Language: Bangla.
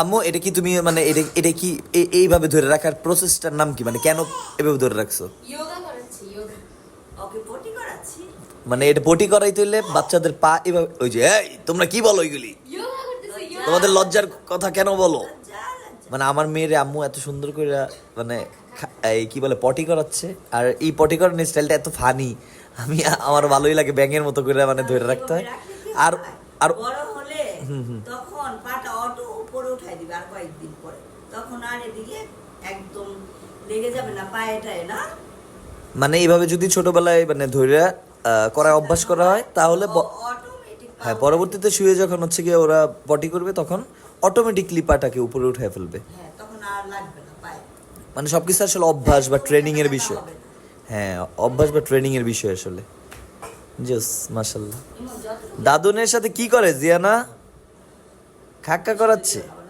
আম্মু এটা কি তুমি মানে এটা কি এইভাবে ধরে রাখার প্রসেসটার নাম কি, মানে কেন এভাবে ধরে রাখছো? যোগা করাচ্ছি, যোগা। ওকে পটি করাচ্ছি। মানে এটা পটি করাইতে হইলে বাচ্চাদের পা এভাবে, ওই যে এই তোমরা কি বলো ওইগুলি, যোগা করতেছি, যোগা। তোমাদের লজ্জার কথা কেন বলো? লজ্জা, লজ্জা। মানে আমার মেয়ের আম্মু এত সুন্দর করে মানে এই কি বলে পটি করাচ্ছে, আর এই পটি করানোর স্টাইলটা এত ফানি, আমি আমার ভালোই লাগে, ব্যাঙের মতো করে মানে ধরে রাখতে হয়। এভাবে রাখলে কি আর হয়? আর বড় হলে তখন পাটা অটো উপরে উঠাই দিবে আর কয়েকদিন পরে, তখন আর এদিকে একদম লেগে যাবে না পায়েটায় না। মানে এইভাবে যদি ছোটবেলায় মানে ধরে করা অভ্যাস করা হয় তাহলে অটোমেটিক। হ্যাঁ পরবর্তীতে শুয়ে যখন হচ্ছে গিয়ে ওরা পটি করবে তখন অটোমেটিকলি পাটাকে উপরে উঠে ফেলবে। হ্যাঁ, তখন আর লাগবে না পায়ে। মানে সবকিছু আসলে অভ্যাস বা ট্রেনিং এর বিষয়। হবে না। হ্যাঁ অভ্যাস বা ট্রেনিং এর বিষয় আসলে। জাস মাশাআল্লাহ। এমন যতটুকু দাদুনের সাথে কি করে জিয়ানা? খাক্কা করাচ্ছে। আবার